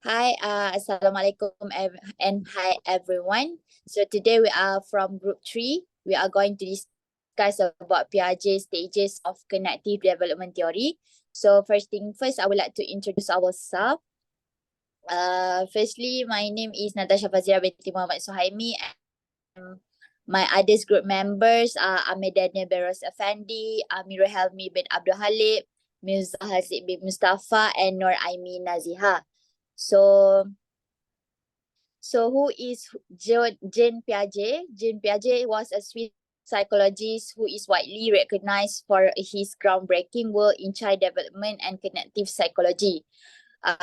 Hi, Assalamualaikum and hi everyone. So today we are from group 3. We are going to discuss about Piaget stages of cognitive development theory. So first thing first, I would like to introduce ourselves. Firstly, my name is Natasha Fazira Binti Muhammad Suhaimi. And my others group members are Amir Danial Effendy, Amirul Helmi bin Abd.Halip, Mifzal Haziq bin Mustaffa, and Aimi Nazihah. So who is Jean Piaget? Jean Piaget was a Swiss psychologist who is widely recognized for his groundbreaking work in child development and cognitive psychology.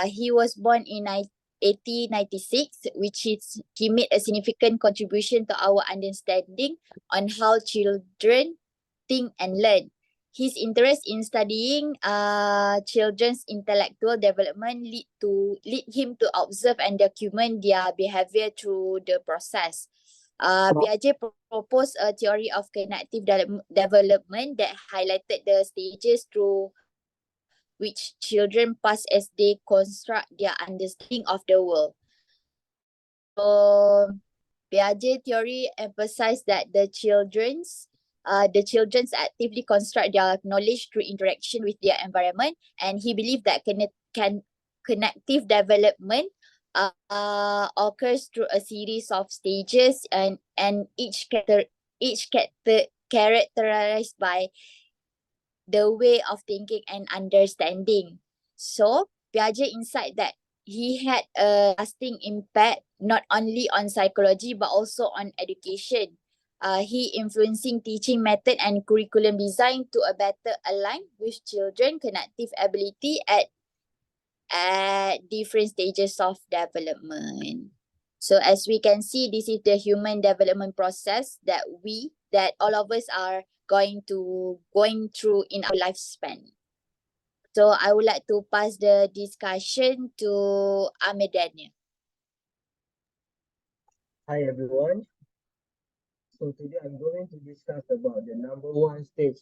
He was born in 1896, which is he made a significant contribution to our understanding on how children think and learn. His interest in studying children's intellectual development lead him to observe and document their behavior through the process. Piaget proposed a theory of cognitive development that highlighted the stages through which children pass as they construct their understanding of the world. So Piaget theory emphasized that the children's actively construct their knowledge through interaction with their environment, and he believed that cognitive development occurs through a series of stages and each characterized by the way of thinking and understanding. So Piaget insight that he had a lasting impact not only on psychology but also on education. He influencing teaching method and curriculum design to a better align with children cognitive ability at different stages of development. So as we can see, this is the human development process that all of us are going through in our lifespan. So I would like to pass the discussion to Amir Daniel. Hi everyone. So today I'm going to discuss about the number one stage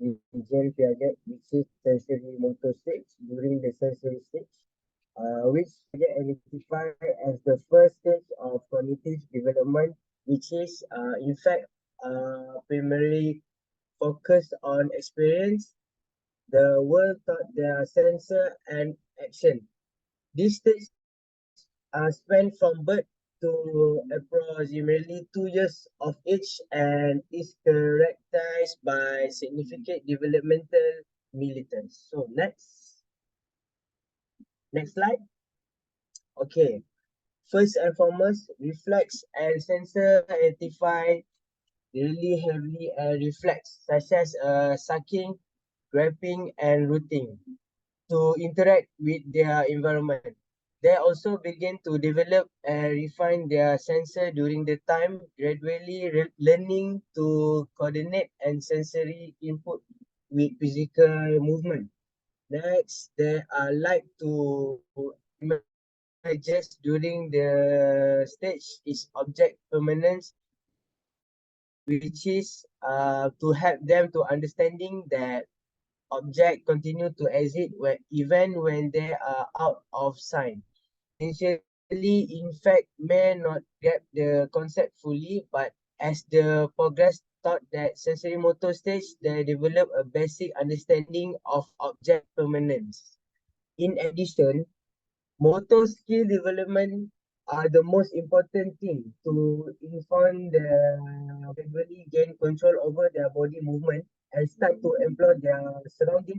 in Jean Piaget, which is sensory motor stage during the sensory stage, which Piaget identified as the first stage of cognitive development, which is in fact primarily focused on experience, the world thought their sensor and action. This stage spanned from birth to approximately 2 years of age and is characterized by significant developmental militance. So next slide. Okay, first and foremost, reflex and sensor identify really heavily and reflex, such as sucking, grabbing, and rooting to interact with their environment. They also begin to develop and refine their sensor during the time, gradually learning to coordinate and sensory input with physical movement. Next, they are like to images during the stage is object permanence, which is to help them to understanding that object continue to exist even when they are out of sight. Initially, in fact, may not get the concept fully, but as the progress taught that sensory motor stage, they develop a basic understanding of object permanence. In addition, motor skill development are the most important thing to inform the gradually gain control over their body movement and start to employ their surrounding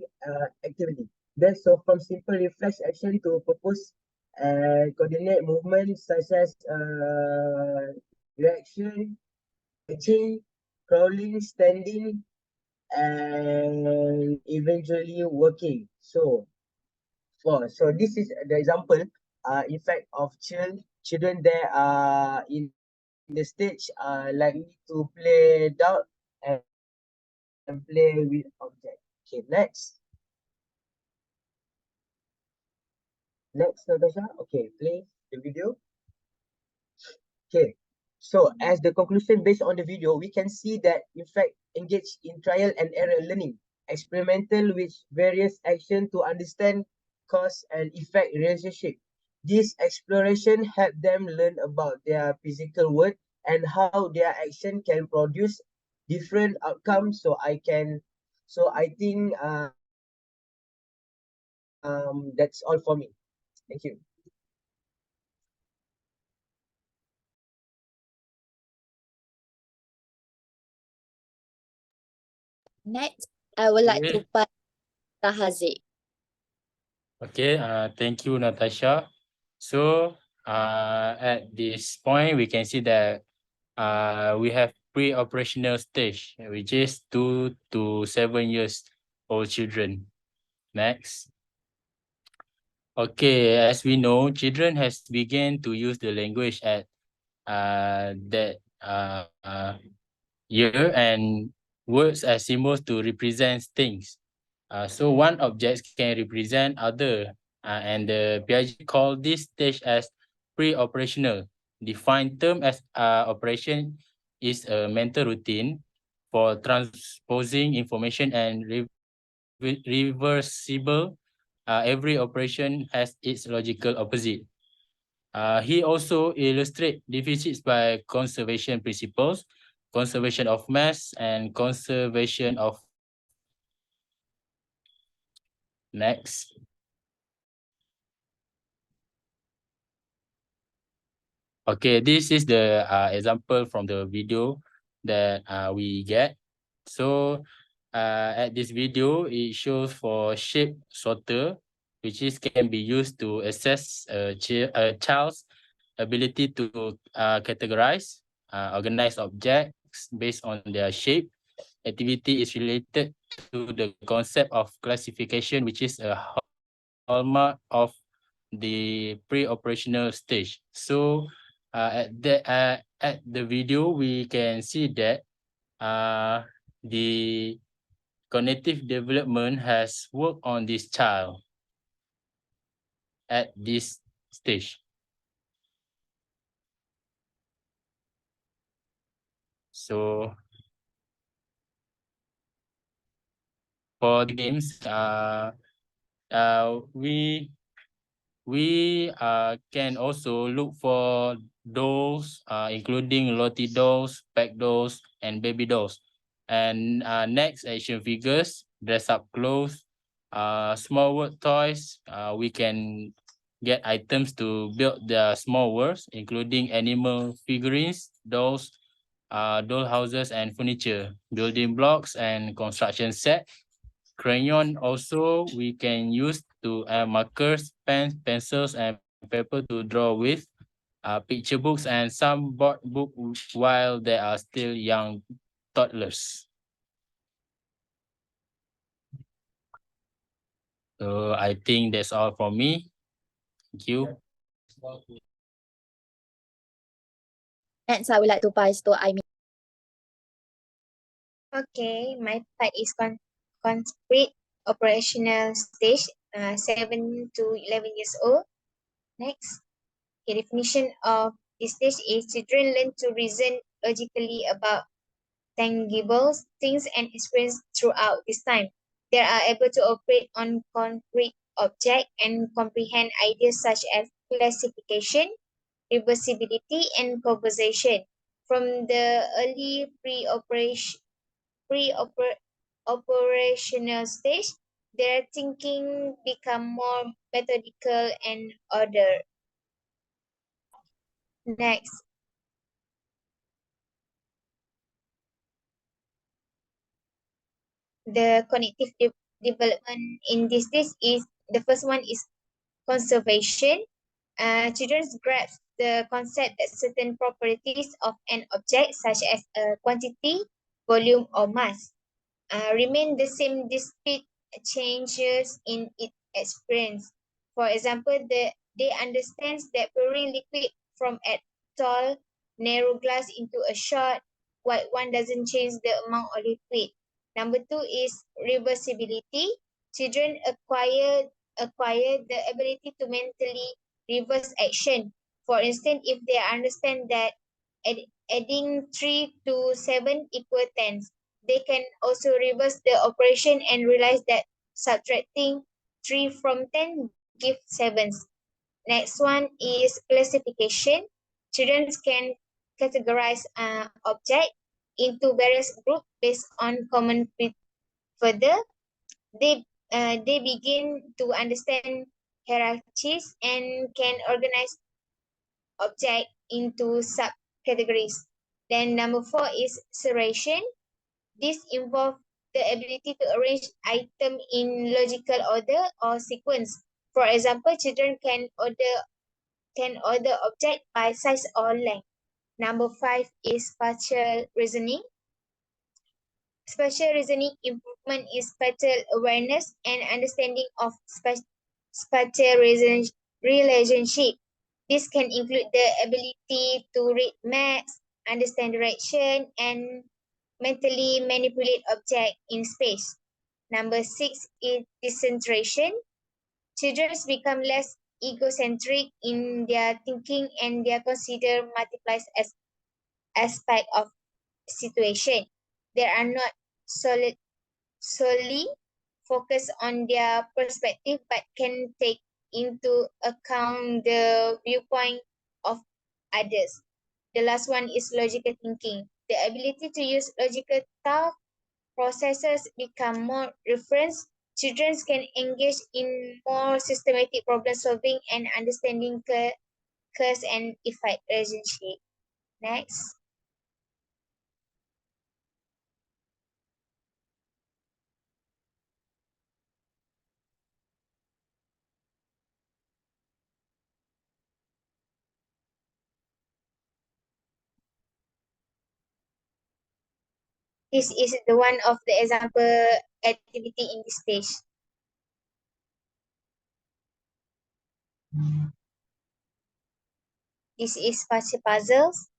activity. That's so from simple reflex action to purpose and coordinate movements such as reaction, catching, crawling, standing, and eventually working. So this is the example, in fact, of children that are in the stage likely to play doubt and play with object. Okay, next, Natasha. Okay, play the video. Okay, so as the conclusion based on the video, we can see that in fact engage in trial and error learning, experimental with various action to understand cause and effect relationship, This exploration helped them learn about their physical world and how their action can produce different outcomes. So I think that's all for me. Thank you. Next, I would like to Okay. pass to Haziq. Okay, thank you, Natasha. So, at this point, we can see that we have pre-operational stage, which is 2 to 7 years old children. Next. Okay, as we know, children has begun to use the language at that year, and words as symbols to represent things. So one object can represent other, and the Piaget called this stage as pre-operational. Defined term as operation is a mental routine for transposing information and reversible. Every operation has its logical opposite. He also illustrates deficits by conservation principles, conservation of mass, and conservation of next. Okay, this is the example from the video that we get. So at this video, it shows for shape sorter, which is can be used to assess a child's ability to categorize, organize objects based on their shape. Activity is related to the concept of classification, which is a hallmark of the pre-operational stage. So at the video, we can see that the cognitive development has worked on this child at this stage. So for the games, we can also look for dolls, including Lottie dolls, Pack dolls, and baby dolls. And next, action figures, dress up clothes, small world toys. We can get items to build the small worlds, including animal figurines, dolls, doll houses, and furniture, building blocks, and construction set. Crayon also we can use to markers, pens, pencils, and paper to draw with. Picture books and some board book while they are still young toddlers. So I think that's all from me. Thank you. Next, I would like to pass to Aimi. Okay, my part is concrete operational stage, 7 to 11 years old. Next, the definition of this stage is children learn to reason logically about tangible things and experience throughout this time. They are able to operate on concrete objects and comprehend ideas such as classification, reversibility, and composition. From the early pre-operational stage, their thinking become more methodical and ordered. Next, the cognitive development in this stage is the first one is conservation. Children grasp the concept that certain properties of an object, such as quantity, volume, or mass, remain the same despite changes in its experience. For example, they understand that pouring liquid from a tall, narrow glass into a short, white one doesn't change the amount of liquid. Number two is reversibility. Children acquire the ability to mentally reverse action. For instance, if they understand that adding 3 to 7 equal 10, they can also reverse the operation and realize that subtracting 3 from 10 gives 7. Next one is classification. Children can categorize object into various groups based on common further. They begin to understand hierarchies and can organize object into subcategories. Then number 4 is seriation. This involves the ability to arrange items in logical order or sequence. For example, children can order object by size or length. Number 5 is spatial reasoning. Spatial reasoning improvement is spatial awareness and understanding of spatial relationship. This can include the ability to read maps, understand direction, and mentally manipulate objects in space. Number 6 is decentration. Children become less egocentric in their thinking and they consider multiplies as aspect of situation. They are not solely focused on their perspective but can take into account the viewpoint of others. The last one is logical thinking. The ability to use logical thought processes become more reference. Children can engage in more systematic problem solving and understanding cause and effect relationship. Next. This is the one of the example activity in this stage. This is puzzles.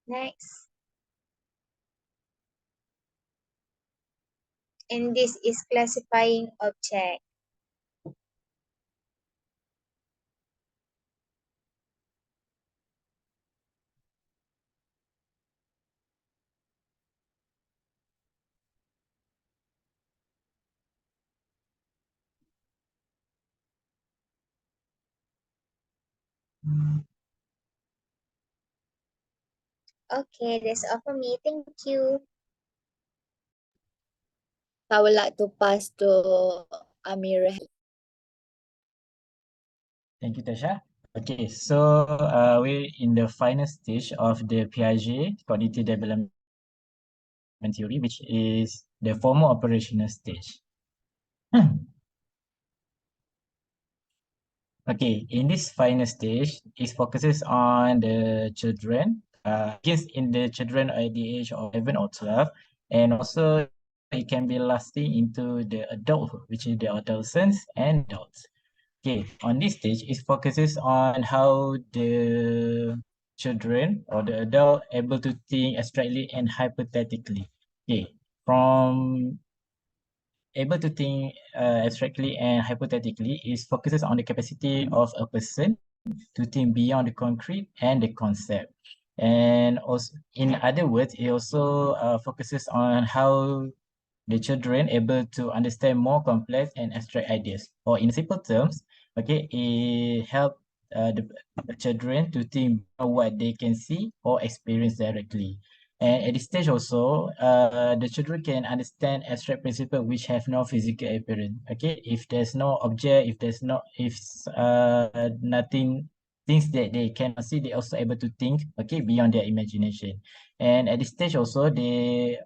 Next. And this is classifying object. Okay, that's all for me. Thank you. I would like to pass to Amir. Thank you, Tasha. Okay, so we're in the final stage of the Piaget cognitive development theory, which is the formal operational stage. Okay, in this final stage, it focuses on the children, begins in the children at the age of 11 or 12, and also it can be lasting into the adulthood, which is the adolescents and adults. Okay, on this stage, it focuses on how the children or the adult able to think abstractly and hypothetically. Okay, from able to think abstractly and hypothetically is focuses on the capacity of a person to think beyond the concrete and the concept. And also, in other words, it also focuses on how the children able to understand more complex and abstract ideas. Or in simple terms, okay, it help the children to think about what they can see or experience directly. And at this stage also, the children can understand abstract principles which have no physical appearance. Okay, if there's no object, if nothing, things that they cannot see, they also able to think, okay, beyond their imagination. And at this stage also, they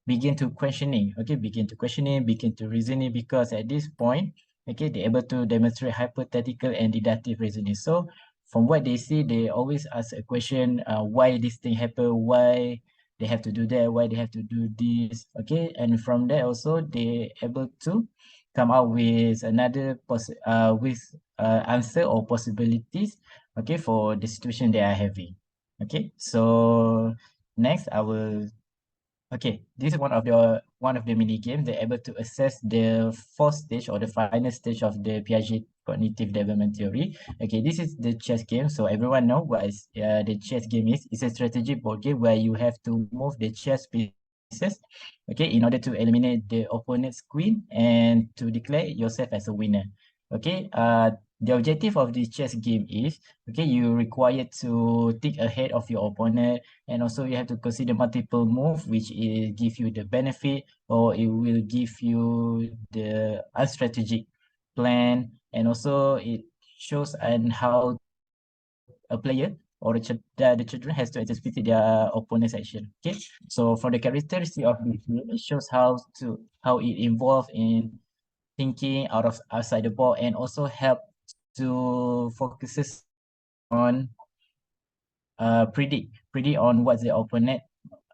begin to questioning, begin to reasoning, because at this point, okay, they're able to demonstrate hypothetical and deductive reasoning. So from what they see, they always ask a question, why this thing happened, why they have to do that, why they have to do this, okay? And from there also, they able to come out with another answer or possibilities, okay, for the situation they are having. Okay, so next I will okay, this is one of the mini games. They're able to assess the fourth stage or the final stage of the Piaget cognitive development theory. Okay, this is the chess game. So everyone know what is the chess game is. It's a strategy board game where you have to move the chess pieces pieces, okay, in order to eliminate the opponent's queen and to declare yourself as a winner. Okay, the objective of this chess game is, okay, you required to think ahead of your opponent, and also you have to consider multiple moves, which is give you the benefit, or it will give you the unstrategic plan, and also it shows and how a player or the children has to anticipate their opponent's action. Okay, so for the characteristic of this game, it shows how it involved in thinking outside the box, and also help to focuses on predict on what the opponent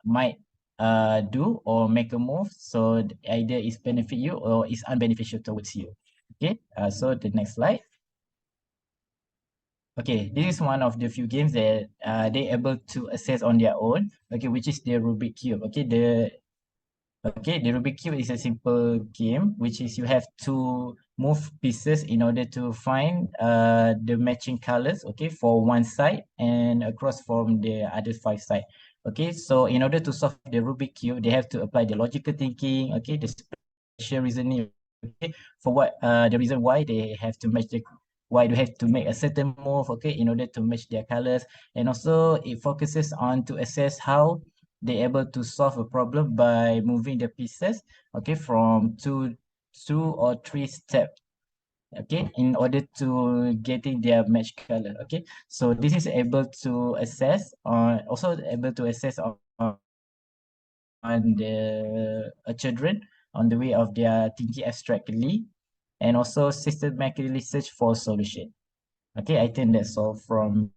might do or make a move, so either is benefit you or is unbeneficial towards you. Okay, so the next slide. Okay, this is one of the few games that they able to assess on their own. Okay, which is the Rubik Cube. Okay, the Rubik Cube is a simple game, which is you have to move pieces in order to find the matching colors, okay, for one side and across from the other 5 side. Okay, so in order to solve the Rubik Cube, they have to apply the logical thinking, okay, the spatial reasoning, okay, for what the reason why they have to make a certain move, okay, in order to match their colors. And also it focuses on to assess how they able to solve a problem by moving the pieces, okay, from two or three steps, okay, in order to getting their match color. Okay, so this is able to assess on also able to assess on the children on the way of their thinking abstractly, and also systematically search for solution. Okay, I think that's all from.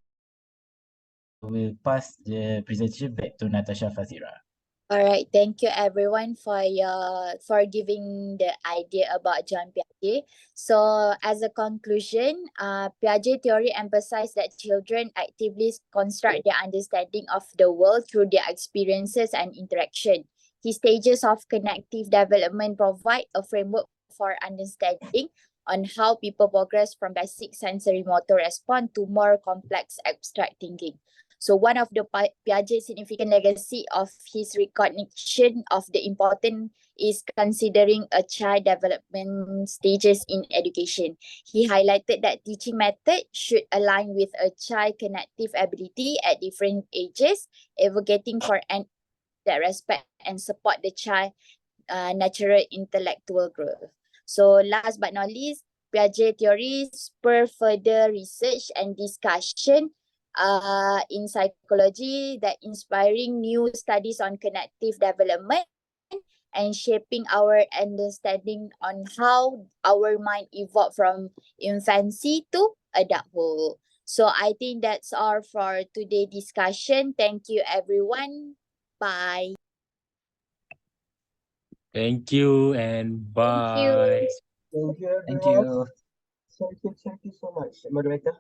We'll pass the presentation back to Natasha Fazira. All right, thank you everyone for giving the idea about John Piaget. So as a conclusion, Piaget theory emphasized that children actively construct their understanding of the world through their experiences and interaction. His stages of connective development provide a framework for understanding on how people progress from basic sensory motor response to more complex abstract thinking. So one of the Piaget's significant legacy of his recognition of the importance is considering a child development stages in education. He highlighted that teaching method should align with a child cognitive ability at different ages, advocating for an that respect and support the child natural intellectual growth. So last but not least, Piaget theory spur further research and discussion in psychology that inspiring new studies on cognitive development and shaping our understanding on how our mind evolved from infancy to adulthood. So I think that's all for today's discussion. Thank you everyone. Bye. Thank you and Thank you. bye. Thank you Thank everyone. you. Thank you so much, moderator.